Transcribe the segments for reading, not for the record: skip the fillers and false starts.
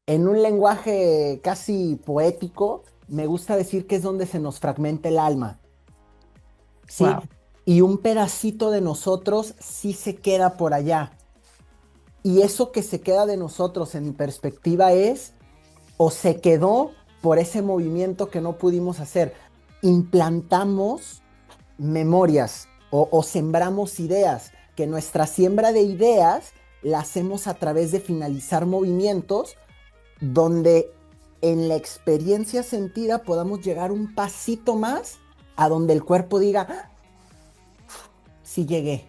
En un lenguaje casi poético, me gusta decir que es donde se nos fragmenta el alma, ¿sí? Wow. Y un pedacito de nosotros sí se queda por allá. Y eso que se queda de nosotros, en mi perspectiva, es o se quedó por ese movimiento que no pudimos hacer. Implantamos memorias o sembramos ideas, que nuestra siembra de ideas la hacemos a través de finalizar movimientos donde en la experiencia sentida podamos llegar un pasito más a donde el cuerpo diga, "Ah, sí llegué".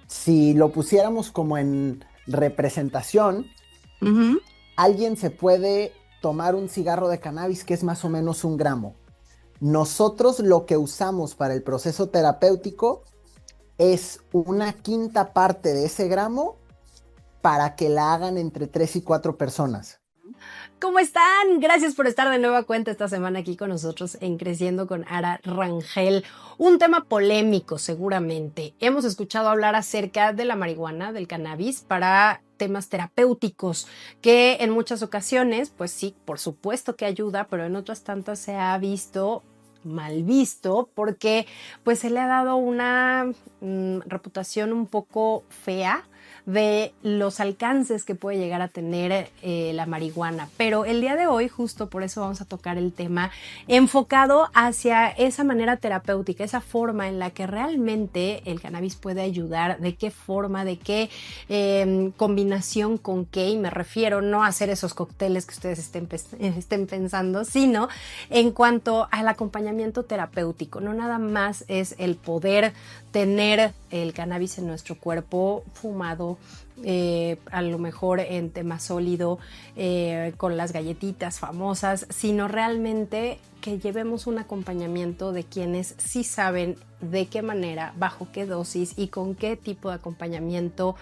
Si lo pusiéramos como en representación, Ujú. alguien se puede tomar un cigarro de cannabis que es más o menos 1 gramo. Nosotros lo que usamos para el proceso terapéutico es una quinta parte de ese gramo para que la hagan entre 3 y 4 personas. ¿Cómo están? Gracias por estar de nueva cuenta esta semana aquí con nosotros en Creciendo con Ara Rangel. Un tema polémico, seguramente. Hemos escuchado hablar acerca de la marihuana, del cannabis, para temas terapéuticos, que en muchas ocasiones, pues sí, por supuesto que ayuda, pero en otras tantas se ha visto mal visto porque pues se le ha dado una reputación un poco fea de los alcances que puede llegar a tener la marihuana. Pero el día de hoy, justo por eso vamos a tocar el tema enfocado hacia esa manera terapéutica, esa forma en la que realmente el cannabis puede ayudar, de qué forma, de qué combinación con qué, y me refiero no a hacer esos cócteles que ustedes estén pensando, sino en cuanto al acompañamiento terapéutico. No nada más es el poder tener el cannabis en nuestro cuerpo fumado, a lo mejor en tema sólido, con las galletitas famosas, sino realmente que llevemos un acompañamiento de quienes sí saben de qué manera, bajo qué dosis y con qué tipo de acompañamiento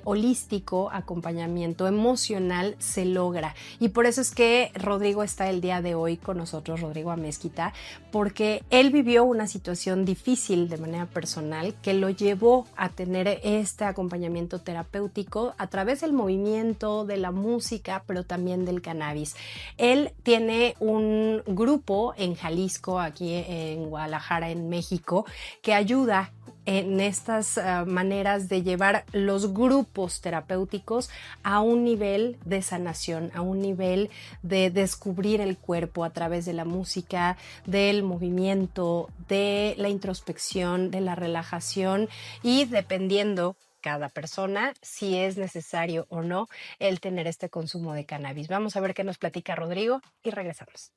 holístico, acompañamiento emocional se logra. Y por eso es que Rodrigo está el día de hoy con nosotros, Rodrigo Amezquita, porque él vivió una situación difícil de manera personal que lo llevó a tener este acompañamiento terapéutico a través del movimiento, de la música, pero también del cannabis. Él tiene un grupo en Jalisco, aquí en Guadalajara, en México, que ayuda en estas maneras de llevar los grupos terapéuticos a un nivel de sanación, a un nivel de descubrir el cuerpo a través de la música, del movimiento, de la introspección, de la relajación y dependiendo cada persona si es necesario o no el tener este consumo de cannabis. Vamos a ver qué nos platica Rodrigo y regresamos.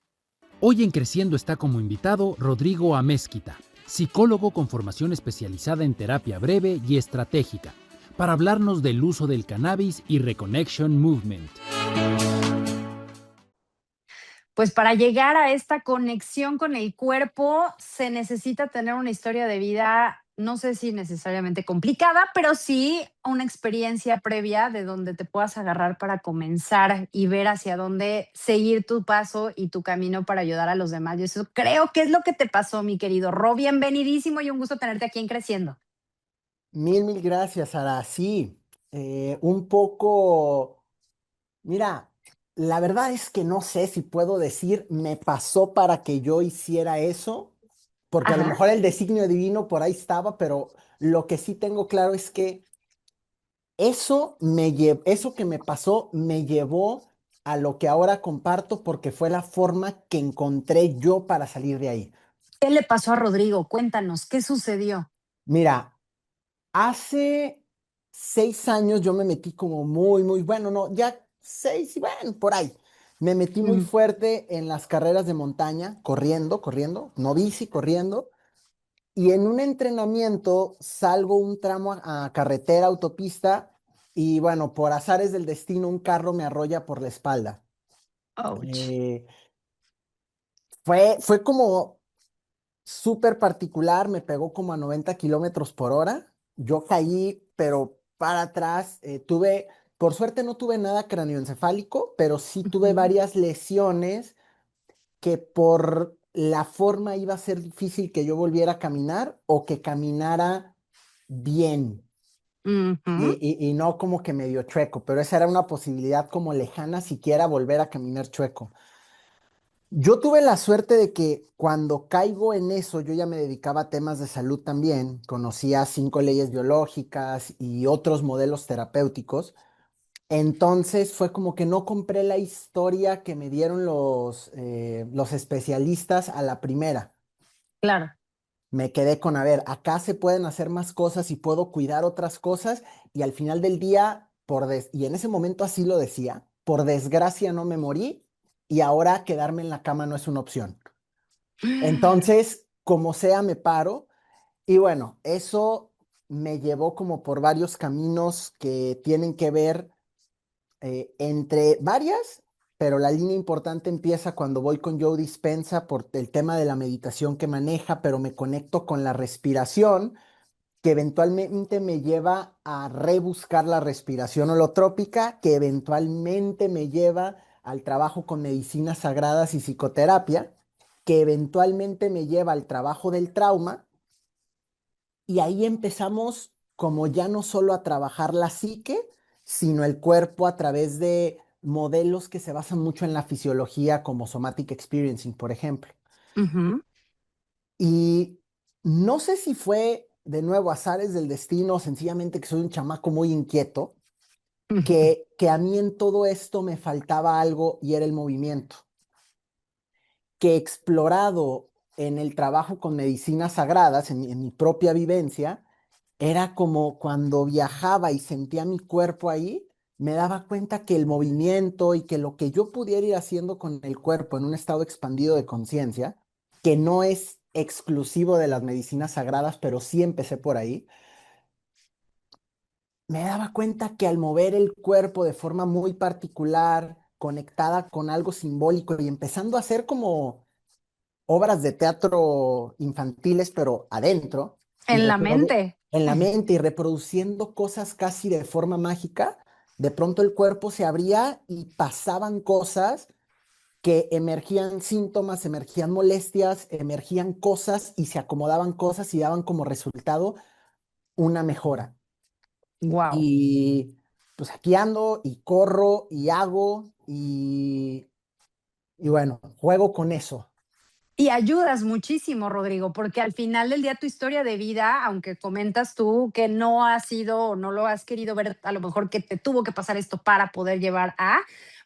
Hoy en Creciendo está como invitado Rodrigo Amezquita, psicólogo con formación especializada en terapia breve y estratégica, para hablarnos del uso del cannabis y Reconnection Movement. Pues para llegar a esta conexión con el cuerpo se necesita tener una historia de vida, no sé si necesariamente complicada, pero sí una experiencia previa de donde te puedas agarrar para comenzar y ver hacia dónde seguir tu paso y tu camino para ayudar a los demás. Y eso creo que es lo que te pasó, mi querido Ro. Bienvenidísimo y un gusto tenerte aquí en Creciendo. Mil gracias, Sara. Sí, un poco, mira, la verdad es que no sé si puedo decir me pasó para que yo hiciera eso, porque a lo Ajá. mejor el designio divino por ahí estaba, pero lo que sí tengo claro es que eso que me pasó me llevó a lo que ahora comparto porque fue la forma que encontré yo para salir de ahí. ¿Qué le pasó a Rodrigo? Cuéntanos, ¿qué sucedió? Mira, hace 6 años yo me metí como muy, bueno, no, ya 6, y bueno, por ahí. Me metí muy Mm. fuerte en las carreras de montaña, corriendo, no bici, corriendo. Y en un entrenamiento salgo un tramo a carretera, autopista, y bueno, por azares del destino, un carro me arrolla por la espalda. Ouch. Eh, fue como súper particular, me pegó como a 90 kilómetros por hora. Yo caí, pero para atrás, por suerte no tuve nada cráneoencefálico, pero sí tuve Ujú. varias lesiones que por la forma iba a ser difícil que yo volviera a caminar o que caminara bien. Ujú. y no como que medio chueco, pero esa era una posibilidad como lejana siquiera volver a caminar chueco. Yo tuve la suerte de que cuando caigo en eso, yo ya me dedicaba a temas de salud también, conocía 5 leyes biológicas y otros modelos terapéuticos. Entonces fue como que no compré la historia que me dieron los especialistas a la primera. Claro. Me quedé con, a ver, acá se pueden hacer más cosas y puedo cuidar otras cosas y al final del día, y en ese momento así lo decía, por desgracia no me morí y ahora quedarme en la cama no es una opción. Entonces, como sea, me paro y bueno, eso me llevó como por varios caminos que tienen que ver entre varias, pero la línea importante empieza cuando voy con Joe Dispensa por el tema de la meditación que maneja, pero me conecto con la respiración, que eventualmente me lleva a rebuscar la respiración holotrópica, que eventualmente me lleva al trabajo con medicinas sagradas y psicoterapia, que eventualmente me lleva al trabajo del trauma y ahí empezamos como ya no solo a trabajar la psique, sino el cuerpo a través de modelos que se basan mucho en la fisiología, como somatic experiencing, por ejemplo. Ujú. Y no sé si fue de nuevo azares del destino, o sencillamente que soy un chamaco muy inquieto, que a mí en todo esto me faltaba algo y era el movimiento, que explorado en el trabajo con medicinas sagradas, en mi propia vivencia, era como cuando viajaba y sentía mi cuerpo ahí, me daba cuenta que el movimiento y que lo que yo pudiera ir haciendo con el cuerpo en un estado expandido de conciencia, que no es exclusivo de las medicinas sagradas, pero sí empecé por ahí, me daba cuenta que al mover el cuerpo de forma muy particular, conectada con algo simbólico y empezando a hacer como obras de teatro infantiles, pero adentro, y En la mente. en la mente y reproduciendo cosas casi de forma mágica, de pronto el cuerpo se abría y pasaban cosas que emergían síntomas, emergían molestias, emergían cosas y se acomodaban cosas y daban como resultado una mejora. Wow. Y pues aquí ando y corro y hago y bueno, juego con eso. Y ayudas muchísimo, Rodrigo, porque al final del día tu historia de vida, aunque comentas tú que no has sido o no lo has querido ver, a lo mejor que te tuvo que pasar esto para poder llevar a,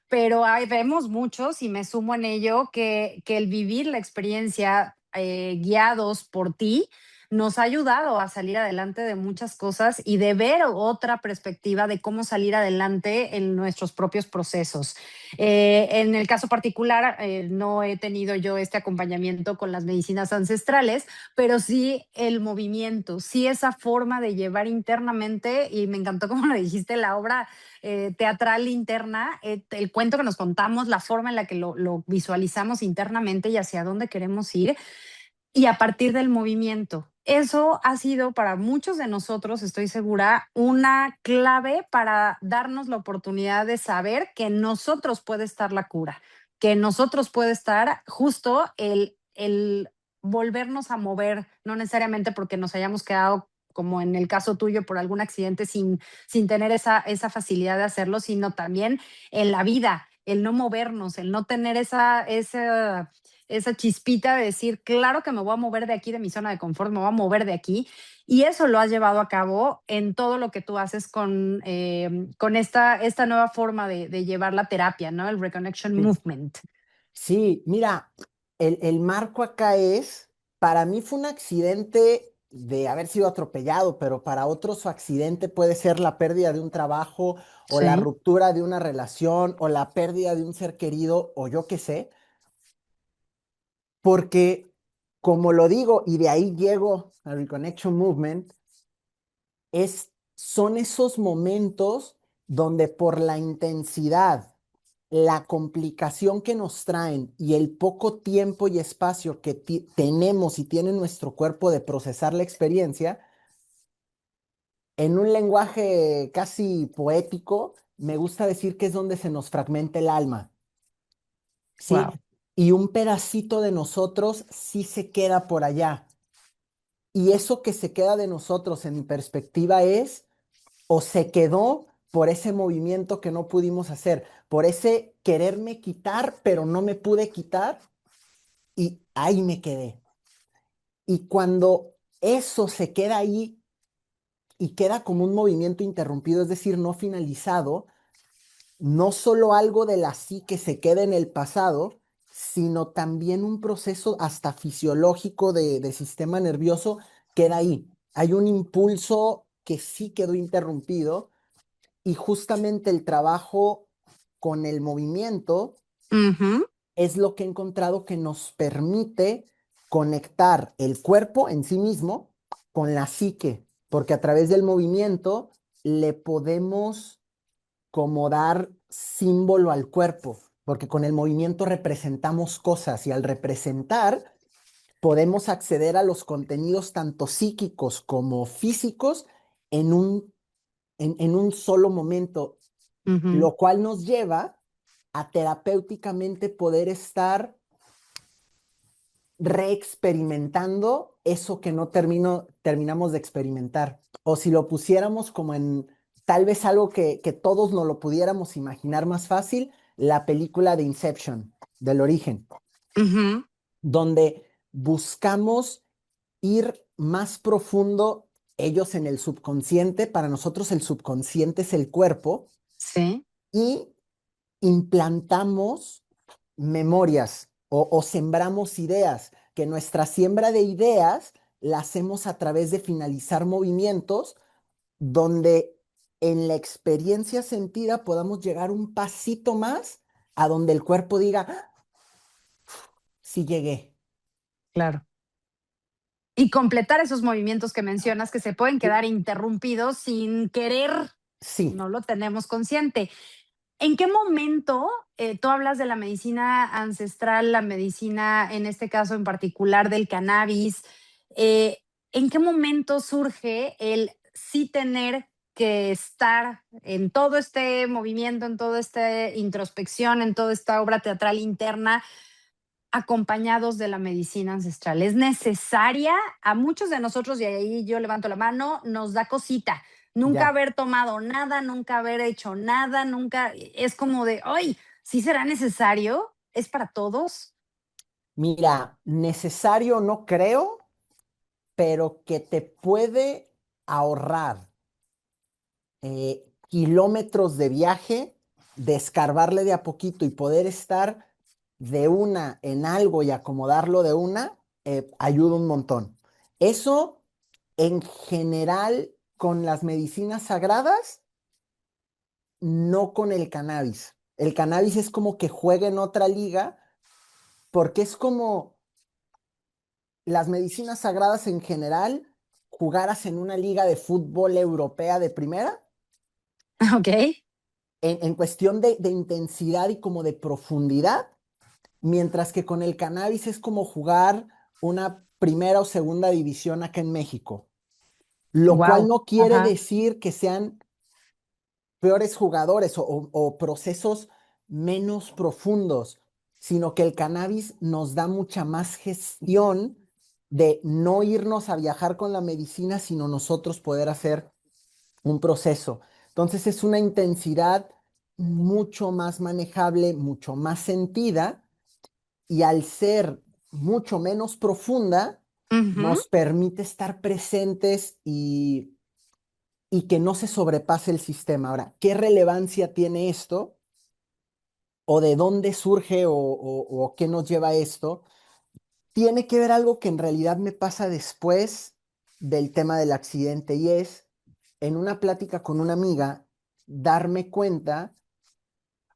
pero vemos muchos y me sumo en ello que el vivir la experiencia guiados por ti nos ha ayudado a salir adelante de muchas cosas y de ver otra perspectiva de cómo salir adelante en nuestros propios procesos. En el caso particular, no he tenido yo este acompañamiento con las medicinas ancestrales, pero sí el movimiento, sí esa forma de llevar internamente, y me encantó como lo dijiste, la obra teatral interna, el cuento que nos contamos, la forma en la que lo visualizamos internamente y hacia dónde queremos ir y a partir del movimiento. Eso ha sido para muchos de nosotros, estoy segura, una clave para darnos la oportunidad de saber que en nosotros puede estar la cura, que en nosotros puede estar justo el volvernos a mover, no necesariamente porque nos hayamos quedado como en el caso tuyo por algún accidente sin tener esa facilidad de hacerlo, sino también en la vida, el no movernos, el no tener esa chispita de decir, claro que me voy a mover de aquí, de mi zona de confort, me voy a mover de aquí. Y eso lo has llevado a cabo en todo lo que tú haces con esta nueva forma de llevar la terapia, ¿no? El Reconnection Sí. Movement. Sí, mira, el marco acá es, para mí fue un accidente de haber sido atropellado, pero para otros su accidente puede ser la pérdida de un trabajo o la Sí. ruptura de una relación o la pérdida de un ser querido o yo qué sé, porque como lo digo y de ahí llego al Reconnection Movement, son esos momentos donde por la intensidad, la complicación que nos traen y el poco tiempo y espacio que tenemos y tiene nuestro cuerpo de procesar la experiencia, en un lenguaje casi poético, me gusta decir que es donde se nos fragmenta el alma, ¿sí? Wow. Y un pedacito de nosotros sí se queda por allá. Y eso que se queda de nosotros en mi perspectiva es o se quedó por ese movimiento que no pudimos hacer, por ese quererme quitar, pero no me pude quitar y ahí me quedé. Y cuando eso se queda ahí y queda como un movimiento interrumpido, es decir, no finalizado, no solo algo de la psique se queda en el pasado, sino también un proceso hasta fisiológico de sistema nervioso queda ahí. Hay un impulso que sí quedó interrumpido y justamente el trabajo con el movimiento Ujú. es lo que he encontrado que nos permite conectar el cuerpo en sí mismo con la psique, porque a través del movimiento le podemos como dar símbolo al cuerpo, porque con el movimiento representamos cosas y al representar podemos acceder a los contenidos tanto psíquicos como físicos en en un solo momento, Ujú. lo cual nos lleva a terapéuticamente poder estar reexperimentando eso que no terminamos de experimentar. O si lo pusiéramos como en tal vez algo que todos nos lo pudiéramos imaginar más fácil, la película de Inception, del origen, Ujú. donde buscamos ir más profundo ellos en el subconsciente. Para nosotros el subconsciente es el cuerpo Sí. y implantamos memorias o sembramos ideas, que nuestra siembra de ideas la hacemos a través de finalizar movimientos donde en la experiencia sentida podamos llegar un pasito más a donde el cuerpo diga, "Ah, sí llegué". Claro. Y completar esos movimientos que mencionas que se pueden quedar interrumpidos sin querer, Sí, no lo tenemos consciente. ¿En qué momento tú hablas de la medicina ancestral, la medicina, en este caso en particular del cannabis? eh, ¿En qué momento surge el sí tener que estar en todo este movimiento, en toda esta introspección, en toda esta obra teatral interna, acompañados de la medicina ancestral? ¿Es necesaria? A muchos de nosotros, y ahí yo levanto la mano, nos da cosita. Nunca ya. haber tomado nada, nunca haber hecho nada, nunca, es como de, ay, ¿sí será necesario? ¿Es para todos? Mira, necesario no creo, pero que te puede ahorrar kilómetros de viaje, de escarbarle de a poquito y poder estar de una en algo y acomodarlo de una, ayuda un montón. Eso en general con las medicinas sagradas, no con el cannabis. El cannabis es como que juega en otra liga porque es como las medicinas sagradas en general jugaras en una liga de fútbol europea de primera Ok. en cuestión de intensidad y como de profundidad, mientras que con el cannabis es como jugar una primera o segunda división acá en México, lo cual Wow. no quiere Ajá. decir que sean peores jugadores o procesos menos profundos, sino que el cannabis nos da mucha más gestión de no irnos a viajar con la medicina, sino nosotros poder hacer un proceso. Entonces es una intensidad mucho más manejable, mucho más sentida y al ser mucho menos profunda, Ujú. nos permite estar presentes y que no se sobrepase el sistema. Ahora, ¿qué relevancia tiene esto? ¿O de dónde surge o qué nos lleva a esto? Tiene que ver algo que en realidad me pasa después del tema del accidente y es, en una plática con una amiga, darme cuenta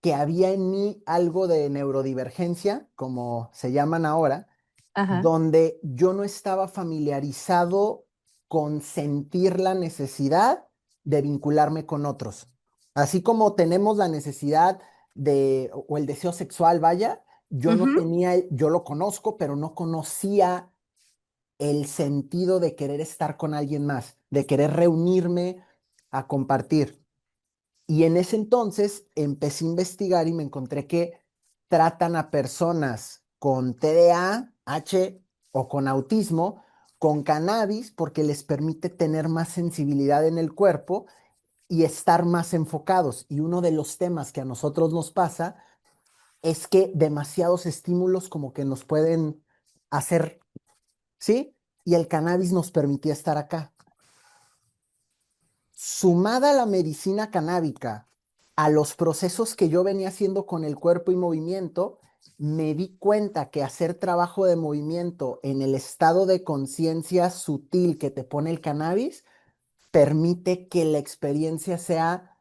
que había en mí algo de neurodivergencia, como se llaman ahora, Ajá. donde yo no estaba familiarizado con sentir la necesidad de vincularme con otros. Así como tenemos la necesidad o el deseo sexual, vaya, yo no Ujú. tenía, yo lo conozco, pero no conocía el sentido de querer estar con alguien más, de querer reunirme a compartir. Y en ese entonces empecé a investigar y me encontré que tratan a personas con TDA, H o con autismo con cannabis porque les permite tener más sensibilidad en el cuerpo y estar más enfocados. Y uno de los temas que a nosotros nos pasa es que demasiados estímulos como que nos pueden hacer, ¿sí? Y el cannabis nos permitía estar acá. Sumada la medicina canábica a los procesos que yo venía haciendo con el cuerpo y movimiento, me di cuenta que hacer trabajo de movimiento en el estado de conciencia sutil que te pone el cannabis permite que la experiencia sea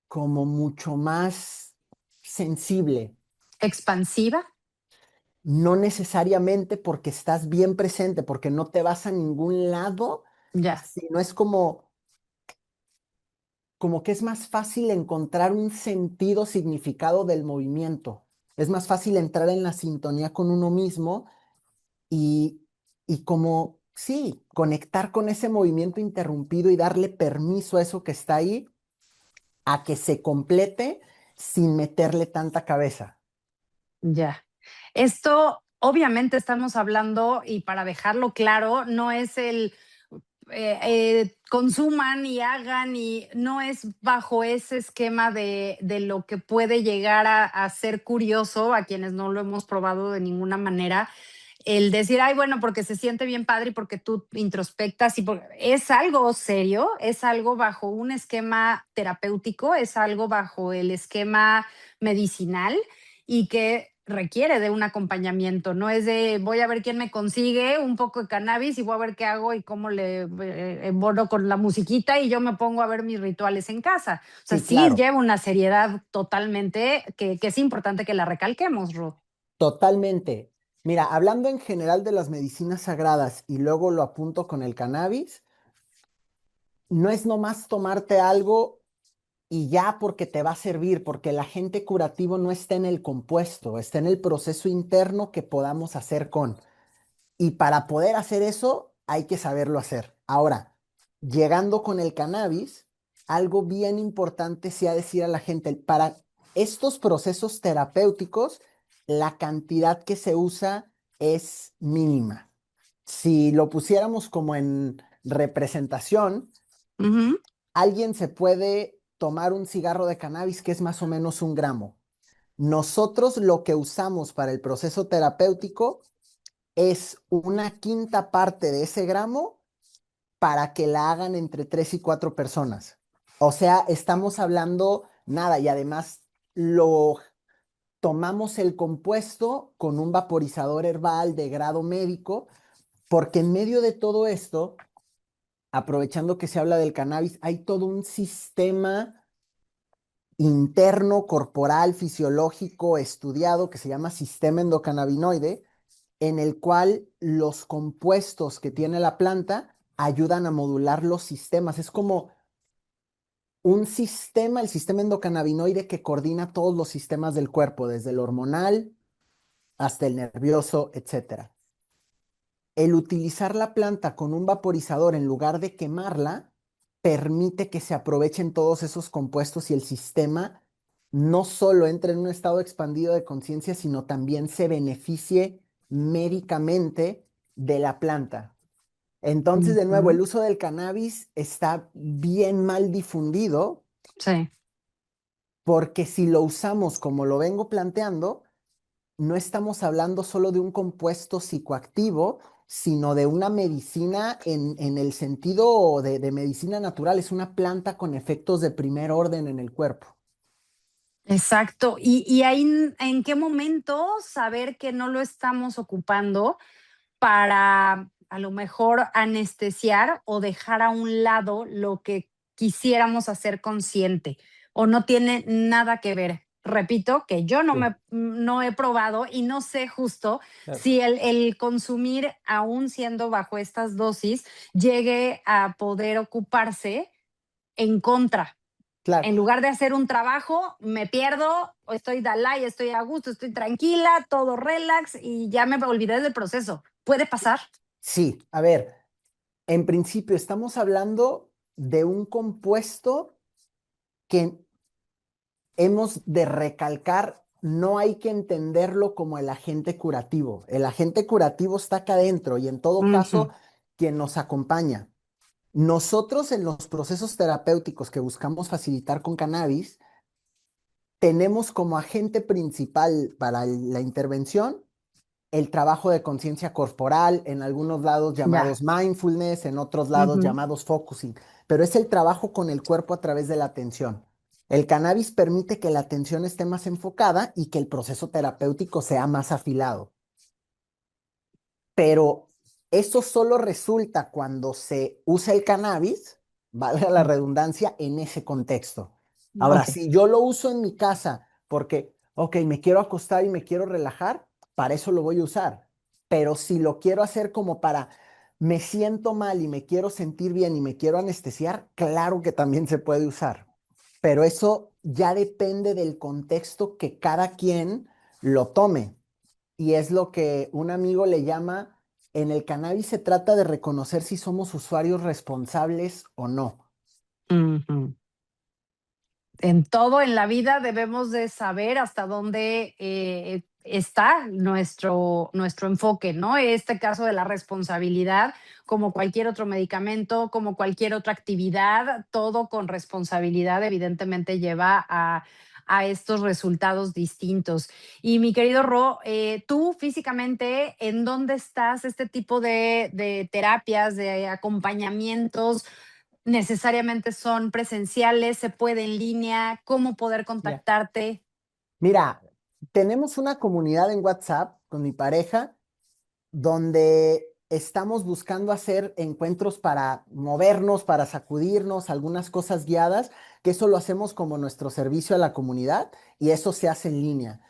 como mucho más sensible. Expansiva. No necesariamente porque estás bien presente, porque no te vas a ningún lado, Ya. sino es como que es más fácil encontrar un sentido, significado del movimiento. Es más fácil entrar en la sintonía con uno mismo y, y como, sí, conectar con ese movimiento interrumpido y darle permiso a eso que está ahí a que se complete sin meterle tanta cabeza. Ya. Esto, obviamente, estamos hablando, y para dejarlo claro, no es el consuman y hagan, y no es bajo ese esquema de lo que puede llegar a ser curioso a quienes no lo hemos probado de ninguna manera. El decir, ay, bueno, porque se siente bien padre y porque tú introspectas, es algo serio, es algo bajo un esquema terapéutico, es algo bajo el esquema medicinal y que requiere de un acompañamiento. No es de voy a ver quién me consigue un poco de cannabis y voy a ver qué hago y cómo le embono con la musiquita y yo me pongo a ver mis rituales en casa. O sea, Sí, sí claro, lleva una seriedad totalmente que es importante que la recalquemos, Ruth. totalmente. Mira, hablando en general de las medicinas sagradas y luego lo apunto con el cannabis, no es nomás tomarte algo y ya porque te va a servir, porque el agente curativo no está en el compuesto, está en el proceso interno que podamos hacer con. Y para poder hacer eso, hay que saberlo hacer. Ahora, llegando con el cannabis, algo bien importante sea decir a la gente, para estos procesos terapéuticos, la cantidad que se usa es mínima. Si lo pusiéramos como en representación, Ujú. alguien se puede tomar un cigarro de cannabis que es más o menos 1 gramo. Nosotros lo que usamos para el proceso terapéutico es 1/5 parte de ese gramo para que la hagan entre 3 y 4 personas. O sea, estamos hablando nada y además lo tomamos el compuesto con un vaporizador herbal de grado médico, porque en medio de todo esto, aprovechando que se habla del cannabis, hay todo un sistema interno, corporal, fisiológico, estudiado, que se llama sistema endocannabinoide, en el cual los compuestos que tiene la planta ayudan a modular los sistemas. Es como un sistema, el sistema endocannabinoide que coordina todos los sistemas del cuerpo, desde el hormonal hasta el nervioso, etcétera. El utilizar la planta con un vaporizador en lugar de quemarla permite que se aprovechen todos esos compuestos y el sistema no solo entre en un estado expandido de conciencia, sino también se beneficie médicamente de la planta. Entonces, de nuevo, Ujú. el uso del cannabis está bien mal difundido Sí. porque si lo usamos como lo vengo planteando, no estamos hablando solo de un compuesto psicoactivo, sino de una medicina en el sentido de medicina natural. Es una planta con efectos de primer orden en el cuerpo. Exacto. Y ahí, ¿en qué momento saber que no lo estamos ocupando para a lo mejor anestesiar o dejar a un lado lo que quisiéramos hacer consciente o no tiene nada que ver? Repito que yo Sí, no he probado y no sé justo claro. si el consumir, aún siendo bajo estas dosis, llegue a poder ocuparse en contra. Claro. En lugar de hacer un trabajo, me pierdo, o estoy Dalai, estoy a gusto, estoy tranquila, todo relax y ya me olvidé del proceso. ¿Puede pasar? Sí, a ver, en principio estamos hablando de un compuesto que hemos de recalcar, no hay que entenderlo como el agente curativo. El agente curativo está acá adentro y en todo Ujú. caso, quien nos acompaña. Nosotros en los procesos terapéuticos que buscamos facilitar con cannabis, tenemos como agente principal para la intervención el trabajo de conciencia corporal, en algunos lados Ya. llamados mindfulness, en otros lados Ujú. llamados focusing, pero es el trabajo con el cuerpo a través de la atención. El cannabis permite que la atención esté más enfocada y que el proceso terapéutico sea más afilado, pero eso solo resulta cuando se usa el cannabis, valga la redundancia, en ese contexto. Ahora, Ok. si yo lo uso en mi casa porque, ok, me quiero acostar y me quiero relajar, para eso lo voy a usar. Pero si lo quiero hacer como para, me siento mal y me quiero sentir bien y me quiero anestesiar, claro que también se puede usar. Pero eso ya depende del contexto que cada quien lo tome. Y es lo que un amigo le llama, en el cannabis se trata de reconocer si somos usuarios responsables o no. Ujú. En todo en la vida debemos de saber hasta dónde está nuestro enfoque, ¿no? Este caso de la responsabilidad, como cualquier otro medicamento, como cualquier otra actividad, todo con responsabilidad evidentemente lleva a estos resultados distintos. Y mi querido Ro, tú físicamente, ¿en dónde estás? Este tipo de terapias, de acompañamientos, necesariamente son presenciales, se puede en línea, cómo poder Ya. contactarte. Mira, tenemos una comunidad en WhatsApp con mi pareja donde estamos buscando hacer encuentros para movernos, para sacudirnos, algunas cosas guiadas, que eso lo hacemos como nuestro servicio a la comunidad y eso se hace en línea.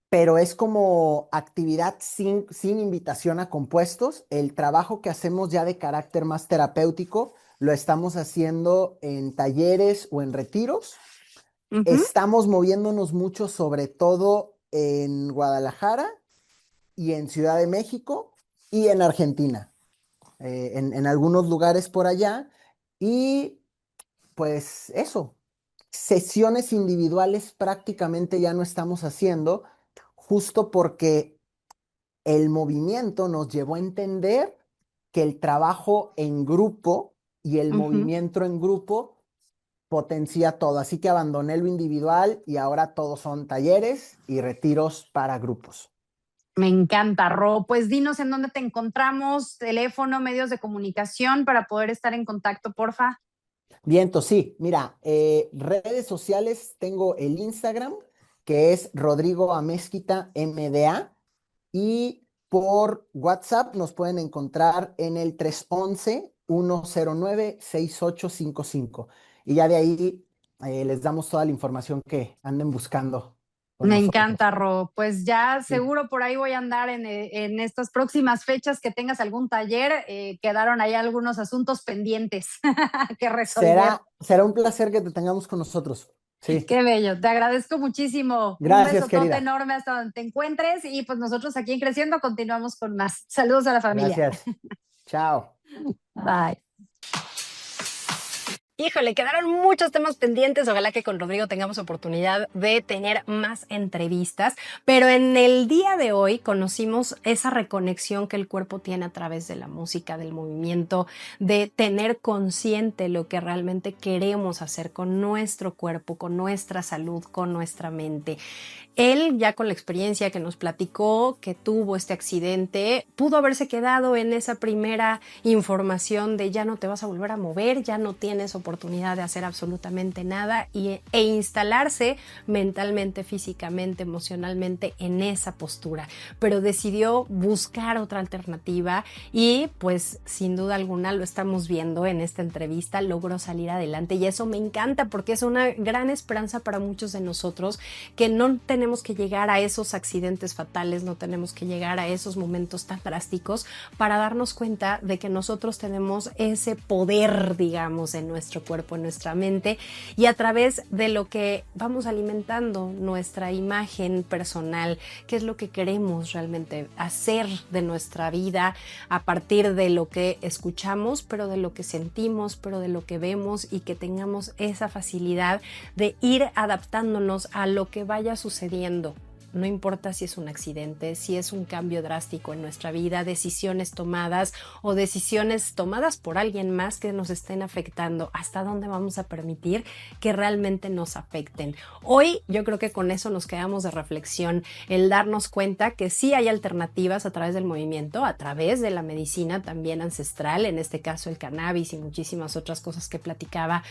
Pero es como actividad sin invitación a compuestos. El trabajo que hacemos ya de carácter más terapéutico lo estamos haciendo en talleres o en retiros. Ujú. Estamos moviéndonos mucho, sobre todo en Guadalajara y en Ciudad de México y en Argentina, en algunos lugares por allá. Y pues eso, sesiones individuales prácticamente ya no estamos haciendo, justo porque el movimiento nos llevó a entender que el trabajo en grupo y el Ujú. movimiento en grupo potencia todo. Así que abandoné lo individual y ahora todos son talleres y retiros para grupos. Me encanta, Ro. Pues dinos en dónde te encontramos, teléfono, medios de comunicación para poder estar en contacto, porfa. Viento, sí, mira, redes sociales tengo el Instagram, que es Rodrigo Amezquita MDA, y por WhatsApp nos pueden encontrar en el 311-109-6855. Y ya de ahí les damos toda la información que anden buscando con Me nosotros. encanta, Ro. Pues ya Sí. seguro por ahí voy a andar en estas próximas fechas que tengas algún taller. Quedaron ahí algunos asuntos pendientes que resolver. Será un placer que te tengamos con nosotros. Sí. Qué bello, te agradezco muchísimo. Un Gracias, besotote querida. enorme hasta donde te encuentres y pues nosotros aquí en Creciendo continuamos con más. Saludos a la familia. Gracias. Chao. Bye. Híjole, quedaron muchos temas pendientes. Ojalá que con Rodrigo tengamos oportunidad de tener más entrevistas. Pero en el día de hoy conocimos esa reconexión que el cuerpo tiene a través de la música, del movimiento, de tener consciente lo que realmente queremos hacer con nuestro cuerpo, con nuestra salud, con nuestra mente. Él, ya con la experiencia que nos platicó, que tuvo este accidente, pudo haberse quedado en esa primera información de ya no te vas a volver a mover, ya no tienes oportunidad de hacer absolutamente nada e instalarse mentalmente, físicamente, emocionalmente en esa postura. Pero decidió buscar otra alternativa y pues sin duda alguna lo estamos viendo en esta entrevista, logró salir adelante y eso me encanta porque es una gran esperanza para muchos de nosotros que no tenemos que llegar a esos accidentes fatales, no tenemos que llegar a esos momentos tan drásticos para darnos cuenta de que nosotros tenemos ese poder, digamos, en nuestro cuerpo, en nuestra mente y a través de lo que vamos alimentando nuestra imagen personal, qué es lo que queremos realmente hacer de nuestra vida a partir de lo que escuchamos, pero de lo que sentimos, pero de lo que vemos y que tengamos esa facilidad de ir adaptándonos a lo que vaya sucediendo. no importa si es un accidente, si es un cambio drástico en nuestra vida, decisiones tomadas o decisiones tomadas por alguien más que nos estén afectando, hasta dónde vamos a permitir que realmente nos afecten. Hoy yo creo que con eso nos quedamos de reflexión, el darnos cuenta que sí hay alternativas a través del movimiento, a través de la medicina también ancestral, en este caso el cannabis y muchísimas otras cosas que platicaba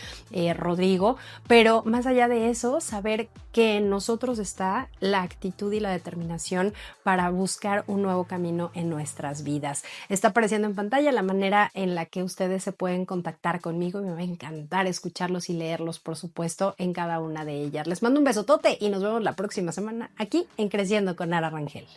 Rodrigo, pero más allá de eso, saber que en nosotros está la actitud y la determinación para buscar un nuevo camino en nuestras vidas. Está apareciendo en pantalla la manera en la que ustedes se pueden contactar conmigo y me va a encantar escucharlos y leerlos, por supuesto, en cada una de ellas. Les mando un besotote y nos vemos la próxima semana aquí en Creciendo con Ara Rangel.